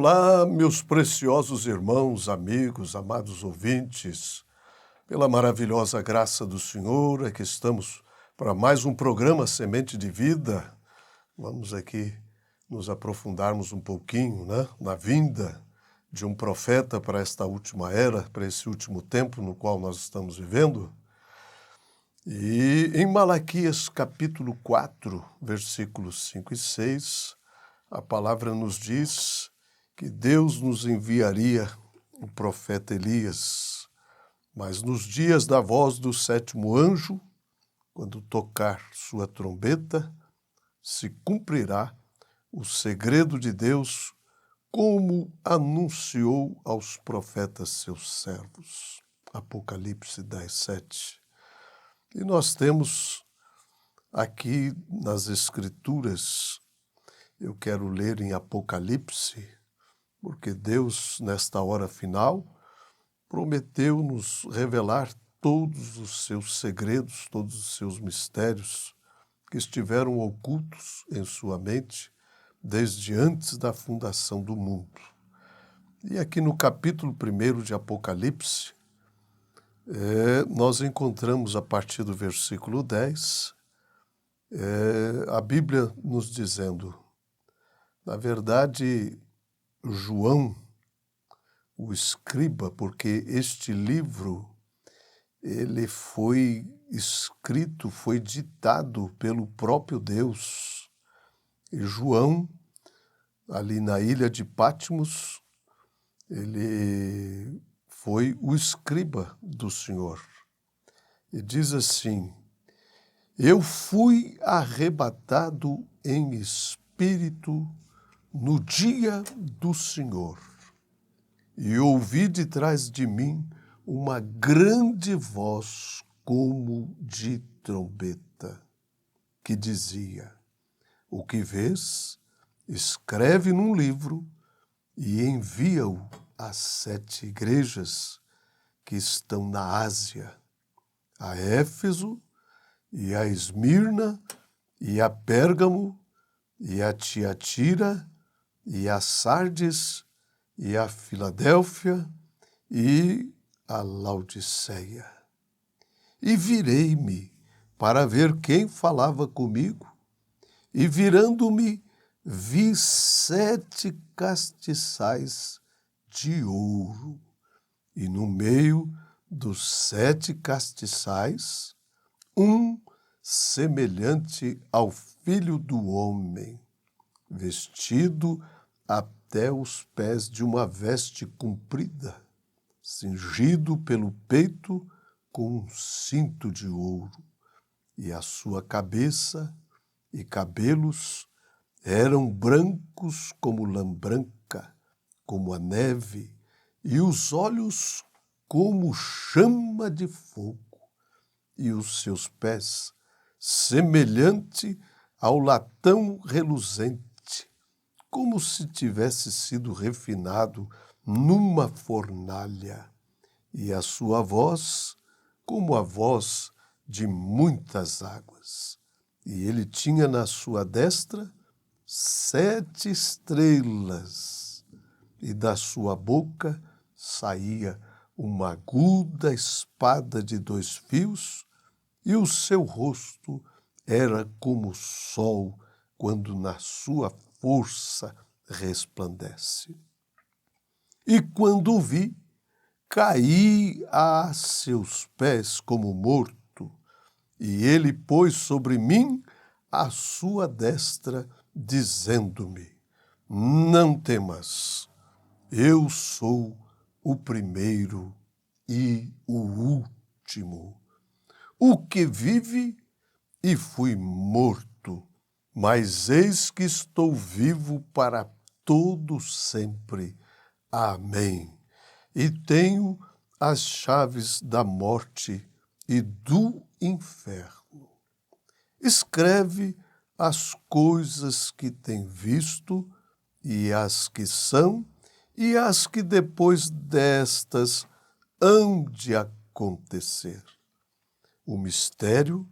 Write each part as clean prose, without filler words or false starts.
Olá, meus preciosos irmãos, amigos, amados ouvintes. Pela maravilhosa graça do Senhor, é que estamos para mais um programa Semente de Vida. Vamos aqui nos aprofundarmos um pouquinho, na vinda de um profeta para esta última era, para esse último tempo no qual nós estamos vivendo. E em Malaquias capítulo 4, versículos 5 e 6, a palavra nos diz que Deus nos enviaria o profeta Elias, mas nos dias da voz do sétimo anjo, quando tocar sua trombeta, se cumprirá o segredo de Deus, como anunciou aos profetas seus servos. Apocalipse 10, 7. E nós temos aqui nas Escrituras, eu quero ler em Apocalipse, porque Deus, nesta hora final, prometeu nos revelar todos os seus segredos, todos os seus mistérios que estiveram ocultos em sua mente desde antes da fundação do mundo. E aqui no capítulo 1 de Apocalipse, nós encontramos a partir do versículo 10, a Bíblia nos dizendo, na verdade, João, o escriba, porque este livro ele foi escrito, foi ditado pelo próprio Deus. E João, ali na ilha de Patmos, ele foi o escriba do Senhor. E diz assim: eu fui arrebatado em espírito no dia do Senhor, e ouvi de trás de mim uma grande voz como de trombeta, que dizia: o que vês, escreve num livro e envia-o às 7 igrejas que estão na Ásia, a Éfeso, e a Esmirna, e a Pérgamo, e a Tiatira, e a Sardes, e a Filadélfia, e a Laodiceia. E virei-me para ver quem falava comigo, e virando-me, vi 7 castiçais de ouro, e no meio dos 7 castiçais, um semelhante ao Filho do Homem, vestido até os pés de uma veste comprida, cingido pelo peito com um cinto de ouro, e a sua cabeça e cabelos eram brancos como lã branca, como a neve, e os olhos como chama de fogo, e os seus pés semelhante ao latão reluzente, como se tivesse sido refinado numa fornalha, e a sua voz como a voz de muitas águas. E ele tinha na sua destra 7 estrelas, e da sua boca saía uma aguda espada de 2 fios, e o seu rosto era como o sol quando na sua força resplandece. E quando o vi, caí a seus pés como morto, e ele pôs sobre mim a sua destra, dizendo-me: não temas, eu sou o primeiro e o último, o que vive e fui morto, mas eis que estou vivo para todo sempre. Amém. E tenho as chaves da morte e do inferno. Escreve as coisas que tem visto, e as que são, e as que depois destas hão de acontecer. O mistério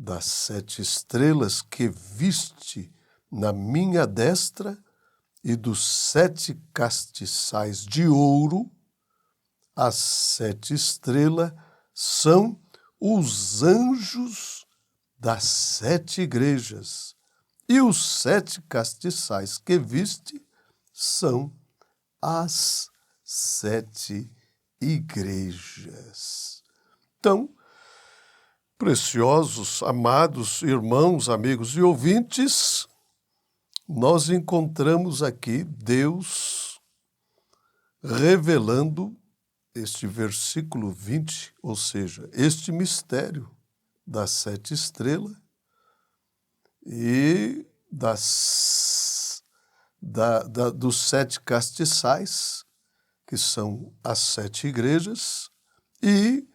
das 7 estrelas que viste na minha destra e dos 7 castiçais de ouro, as 7 estrelas são os anjos das 7 igrejas, e os 7 castiçais que viste são as 7 igrejas. Então, preciosos, amados irmãos, amigos e ouvintes, nós encontramos aqui Deus revelando este versículo 20, ou seja, este mistério das 7 estrelas e dos 7 castiçais, que são as 7 igrejas, e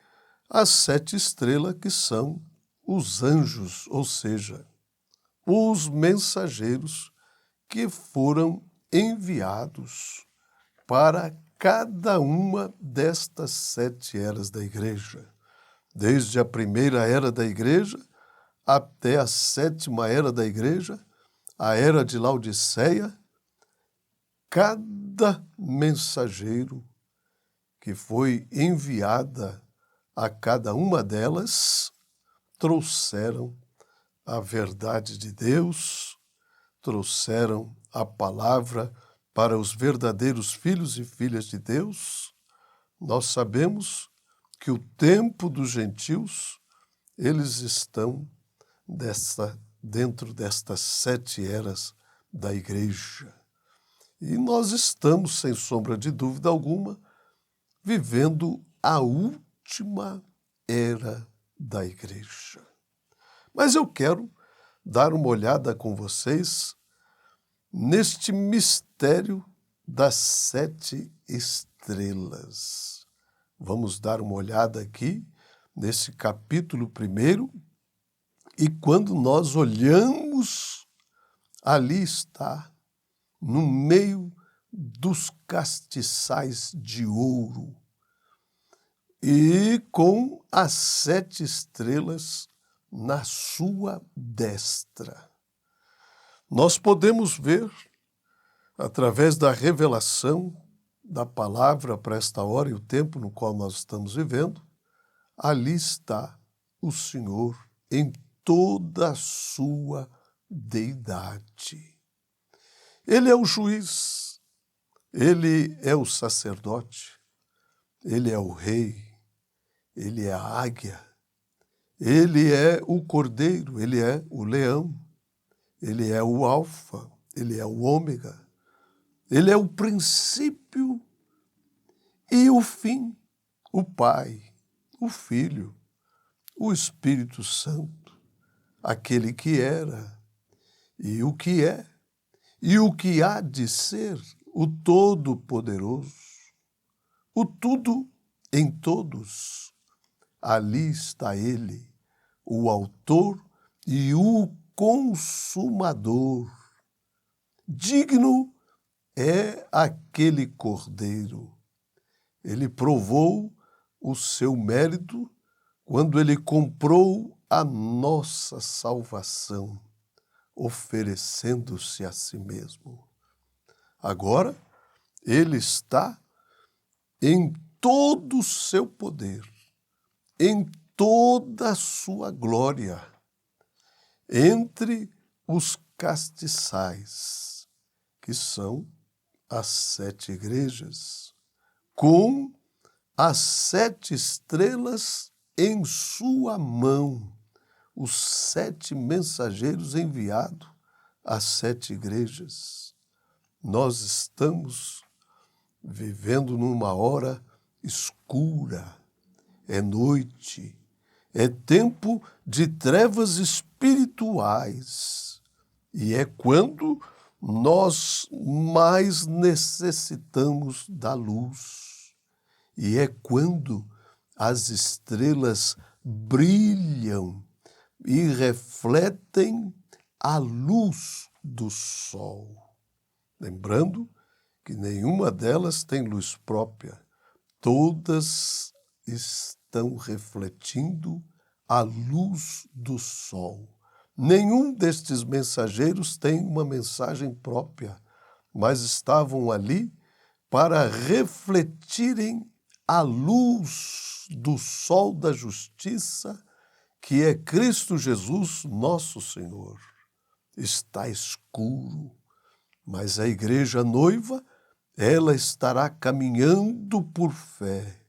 as 7 estrelas, que são os anjos, ou seja, os mensageiros que foram enviados para cada uma destas 7 eras da igreja. Desde a primeira era da igreja até a 7ª era da igreja, a era de Laodiceia, cada mensageiro que foi enviada a cada uma delas trouxeram a verdade de Deus, trouxeram a palavra para os verdadeiros filhos e filhas de Deus. Nós sabemos que o tempo dos gentios, eles estão dentro destas 7 eras da igreja. E nós estamos, sem sombra de dúvida alguma, vivendo a última era da igreja. Mas eu quero dar uma olhada com vocês neste mistério das 7 estrelas. Vamos dar uma olhada aqui nesse capítulo 1, e quando nós olhamos, ali está, no meio dos castiçais de ouro, e com as 7 estrelas na sua destra. Nós podemos ver, através da revelação da palavra para esta hora e o tempo no qual nós estamos vivendo, ali está o Senhor em toda a sua deidade. Ele é o juiz, ele é o sacerdote, ele é o rei, ele é a águia, ele é o cordeiro, ele é o leão, ele é o alfa, ele é o ômega, ele é o princípio e o fim, o Pai, o Filho, o Espírito Santo, aquele que era e o que é e o que há de ser, o Todo-Poderoso, o tudo em todos. Ali está ele, o autor e o consumador. Digno é aquele cordeiro. Ele provou o seu mérito quando ele comprou a nossa salvação, oferecendo-se a si mesmo. Agora, ele está em todo o seu poder, em toda a sua glória, entre os castiçais, que são as 7 igrejas, com as 7 estrelas em sua mão, os 7 mensageiros enviados às 7 igrejas. Nós estamos vivendo numa hora escura, é noite, é tempo de trevas espirituais, e é quando nós mais necessitamos da luz, e é quando as estrelas brilham e refletem a luz do sol. Lembrando que nenhuma delas tem luz própria, todas estão refletindo a luz do sol. Nenhum destes mensageiros tem uma mensagem própria, mas estavam ali para refletirem a luz do sol da justiça, que é Cristo Jesus, nosso Senhor. Está escuro, mas a igreja noiva, ela estará caminhando por fé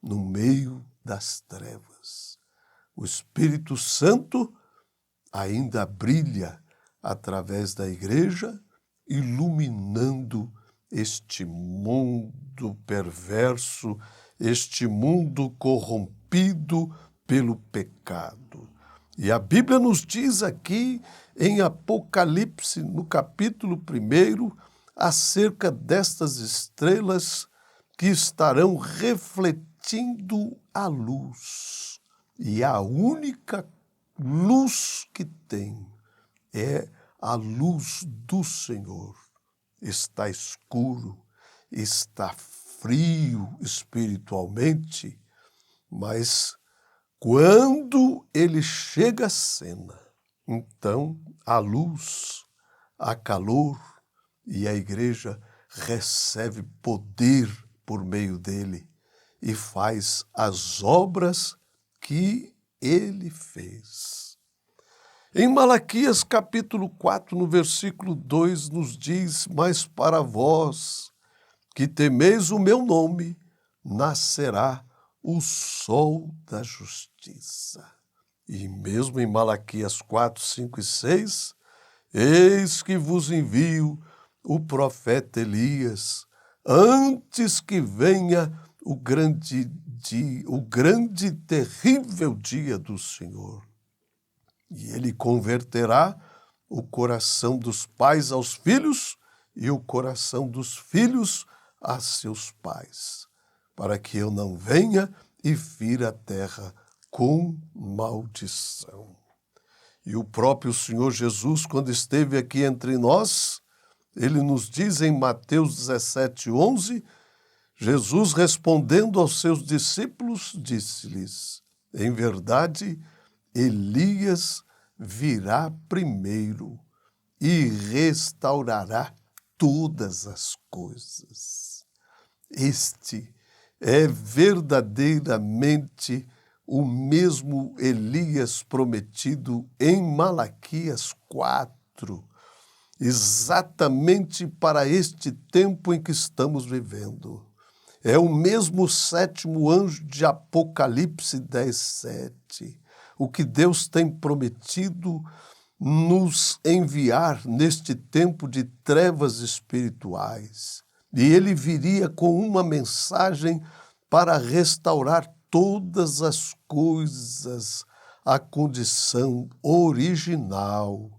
no meio das trevas. O Espírito Santo ainda brilha através da igreja, iluminando este mundo perverso, este mundo corrompido pelo pecado. E a Bíblia nos diz aqui em Apocalipse, no capítulo 1, acerca destas estrelas que estarão refletindo a luz. E a única luz que tem é a luz do Senhor. Está escuro, está frio espiritualmente, mas quando ele chega à cena, então a luz, a calor, e a igreja recebe poder por meio dele e faz as obras que ele fez. Em Malaquias capítulo 4, no versículo 2, nos diz: mas para vós que temeis o meu nome, nascerá o sol da justiça. E mesmo em Malaquias 4, 5 e 6, eis que vos envio o profeta Elias, antes que venha o grande e terrível dia do Senhor. E ele converterá o coração dos pais aos filhos e o coração dos filhos a seus pais, para que eu não venha e fira a terra com maldição. E o próprio Senhor Jesus, quando esteve aqui entre nós, ele nos diz em Mateus 17:11, Jesus respondendo aos seus discípulos, disse-lhes: em verdade, Elias virá primeiro e restaurará todas as coisas. Este é verdadeiramente o mesmo Elias prometido em Malaquias 4, exatamente para este tempo em que estamos vivendo. É o mesmo sétimo anjo de Apocalipse 10:7. O que Deus tem prometido nos enviar neste tempo de trevas espirituais. E ele viria com uma mensagem para restaurar todas as coisas à condição original.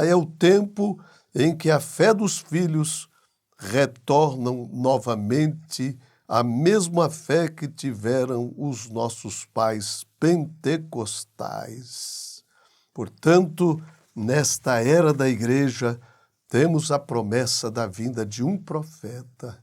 É o tempo em que a fé dos filhos retornam novamente à mesma fé que tiveram os nossos pais pentecostais. Portanto, nesta era da igreja, temos a promessa da vinda de um profeta.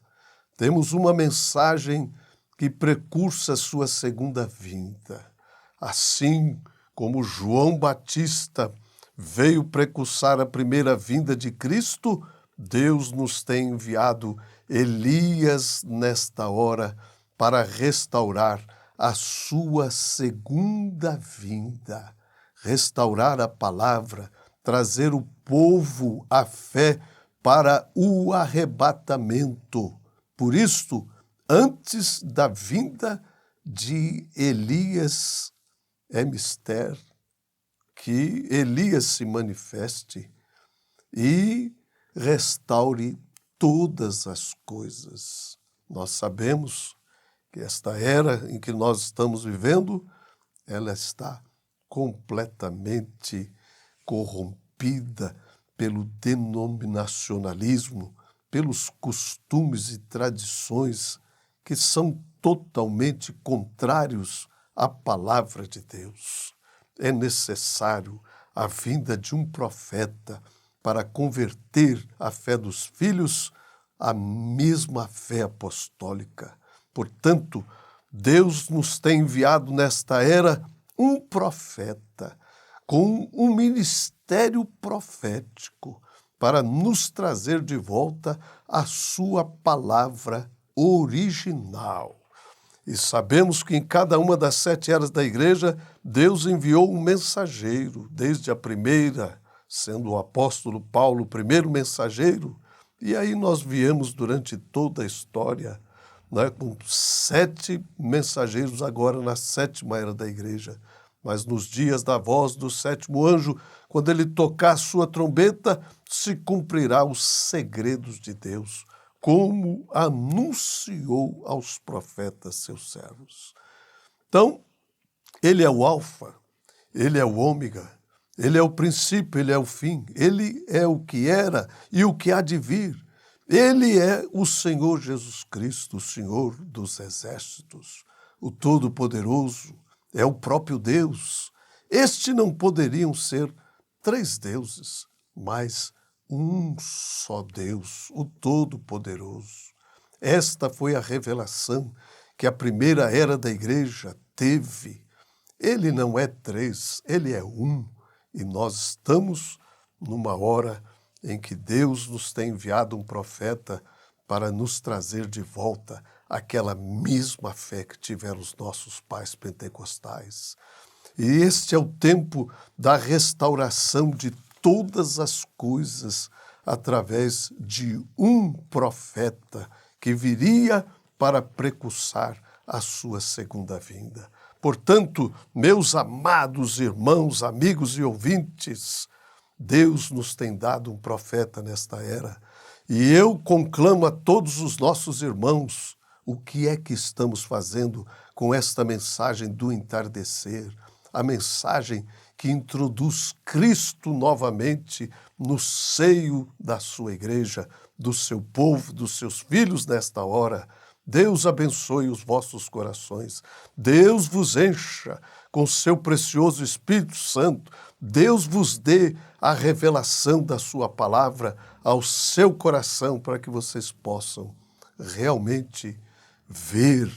Temos uma mensagem que precursa sua segunda vinda. Assim como João Batista veio precursar a primeira vinda de Cristo, Deus nos tem enviado Elias nesta hora para restaurar a sua segunda vinda, restaurar a palavra, trazer o povo à fé para o arrebatamento. Por isto, antes da vinda de Elias, é mister que Elias se manifeste e restaure todas as coisas. Nós sabemos que esta era em que nós estamos vivendo, ela está completamente corrompida pelo denominacionalismo, pelos costumes e tradições que são totalmente contrários à palavra de Deus. É necessário a vinda de um profeta para converter a fé dos filhos à mesma fé apostólica. Portanto, Deus nos tem enviado nesta era um profeta com um ministério profético para nos trazer de volta a sua palavra original. E sabemos que em cada uma das 7 eras da igreja, Deus enviou um mensageiro, desde a primeira, sendo o apóstolo Paulo o primeiro mensageiro, e aí nós viemos durante toda a história, né, com 7 mensageiros agora na 7ª era da igreja. Mas nos dias da voz do 7º anjo, quando ele tocar a sua trombeta, se cumprirá os segredos de Deus, como anunciou aos profetas seus servos. Então, ele é o alfa, ele é o ômega, ele é o princípio, ele é o fim, ele é o que era e o que há de vir. Ele é o Senhor Jesus Cristo, o Senhor dos exércitos, o Todo-Poderoso, é o próprio Deus. Este não poderiam ser 3 deuses, mas um só Deus, o Todo-Poderoso. Esta foi a revelação que a primeira era da igreja teve. Ele não é 3, ele é um. E nós estamos numa hora em que Deus nos tem enviado um profeta para nos trazer de volta aquela mesma fé que tiveram os nossos pais pentecostais. E este é o tempo da restauração de todas as coisas através de um profeta que viria para precursar a sua segunda vinda. Portanto, meus amados irmãos, amigos e ouvintes, Deus nos tem dado um profeta nesta era. E eu conclamo a todos os nossos irmãos, o que é que estamos fazendo com esta mensagem do entardecer? A mensagem que introduz Cristo novamente no seio da sua igreja, do seu povo, dos seus filhos nesta hora. Deus abençoe os vossos corações. Deus vos encha com seu precioso Espírito Santo. Deus vos dê a revelação da sua palavra ao seu coração para que vocês possam realmente ver,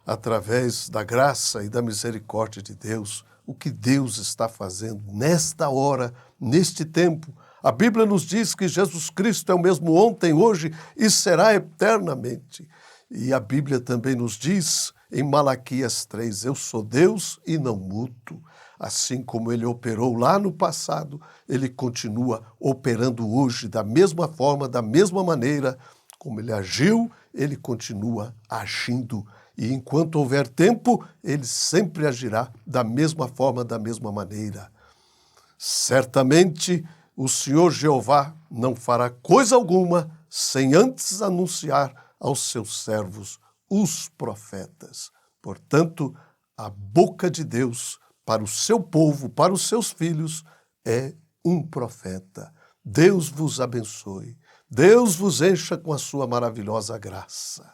através da graça e da misericórdia de Deus, o que Deus está fazendo nesta hora, neste tempo. A Bíblia nos diz que Jesus Cristo é o mesmo ontem, hoje e será eternamente. E a Bíblia também nos diz, em Malaquias 3, eu sou Deus e não mudo. Assim como ele operou lá no passado, ele continua operando hoje da mesma forma, da mesma maneira. Como ele agiu, ele continua agindo. E enquanto houver tempo, ele sempre agirá da mesma forma, da mesma maneira. Certamente, o Senhor Jeová não fará coisa alguma sem antes anunciar aos seus servos, os profetas. Portanto, a boca de Deus para o seu povo, para os seus filhos, é um profeta. Deus vos abençoe. Deus vos encha com a sua maravilhosa graça.